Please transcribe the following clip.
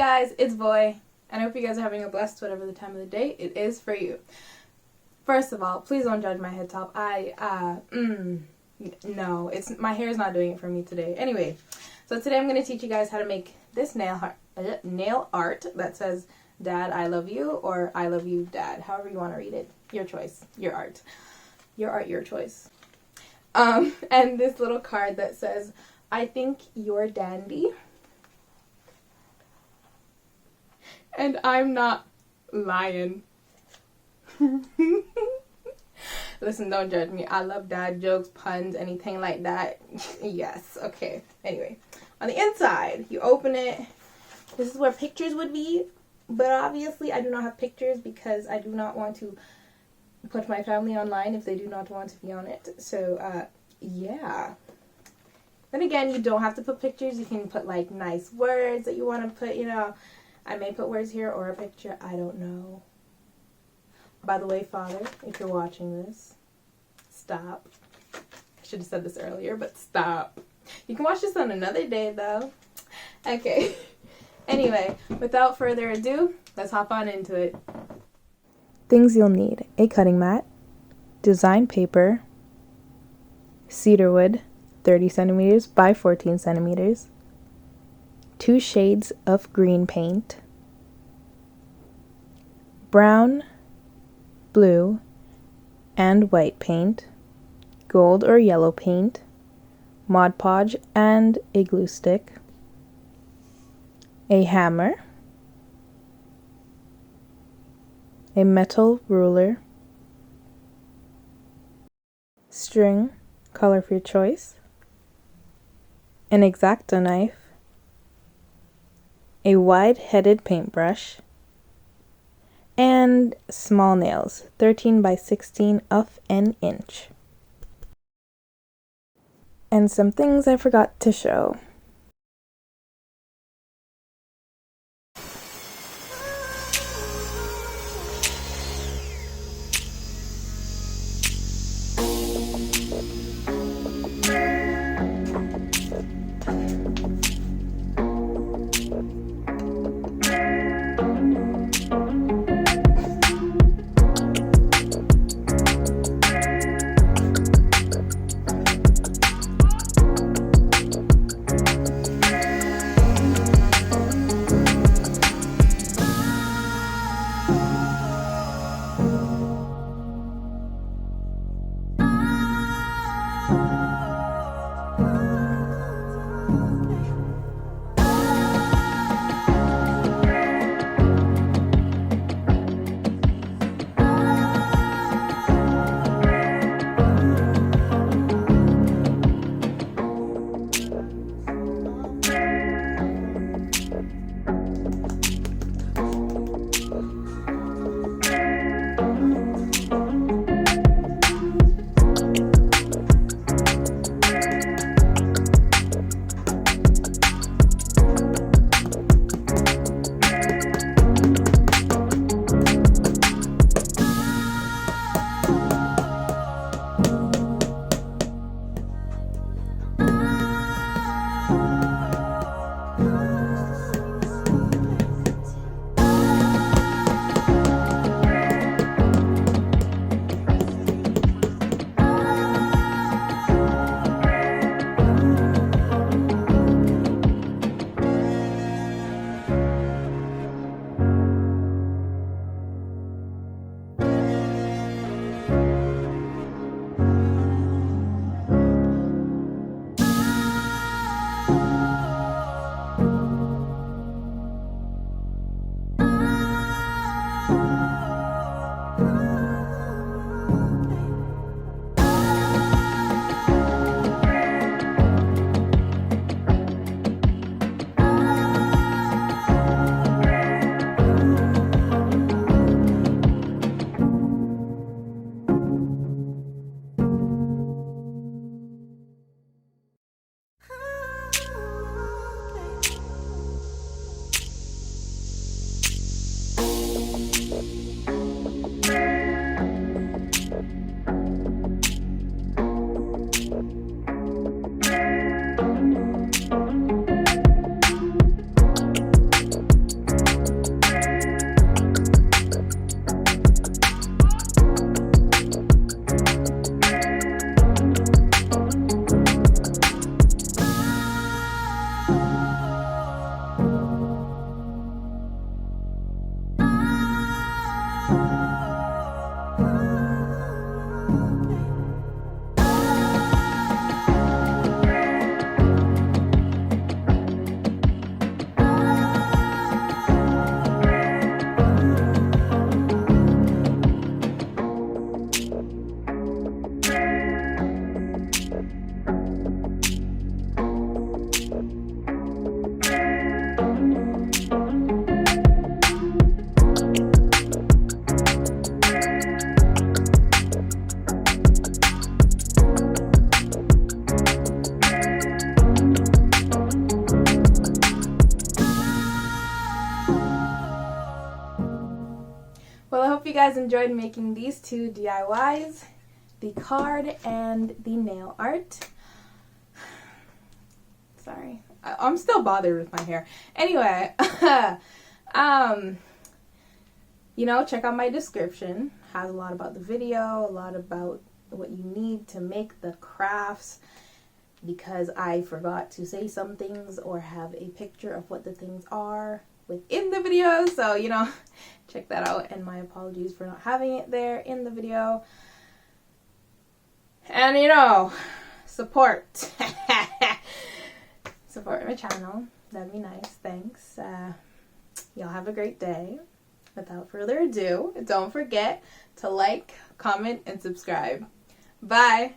guys, it's Boy, and I hope you guys are having a blessed whatever the time of the day it is for you. First of all, please don't judge my head top. No, my hair is not doing it for me today. Anyway, so today I'm going to teach you guys how to make this nail art that says, Dad, I love you, or I love you, Dad. However you want to read it. Your choice. Your art. Your art, your choice. And this little card that says, I think you're dandy. And I'm not lying. Listen, don't judge me. I love dad jokes, puns, anything like that. Yes, okay. Anyway, on the inside, you open it. This is where pictures would be. But obviously, I do not have pictures because I do not want to put my family online if they do not want to be on it. So, yeah. Then again, you don't have to put pictures. You can put, like, nice words that you want to put, you know. I may put words here or a picture. I don't know. By the way, Father, if you're watching this, stop. I should have said this earlier, but stop. You can watch this on another day, though. Okay. Anyway, without further ado, let's hop on into it. Things you'll need: a cutting mat, design paper, cedarwood, 30 centimeters by 14 centimeters, 2 shades of green paint, brown, blue, and white paint, gold or yellow paint, Mod Podge, and a glue stick, a hammer, a metal ruler, string, color of your choice, an X-acto knife, a wide-headed paintbrush, and small nails, 13 by 16 of an inch. And some things I forgot to show. guys enjoyed making these two DIYs, the card and the nail art. Sorry, I'm still bothered with my hair. Anyway, you know, check out my description. Has a lot about the video, a lot about what you need to make the crafts, because I forgot to say some things or have a picture of what the things are within the video. So, you know, check that out, and my apologies for not having it there in the video. And, you know, support my channel. That'd be nice. Thanks. Y'all have a great day. Without further ado, don't forget to like, comment, and subscribe. Bye.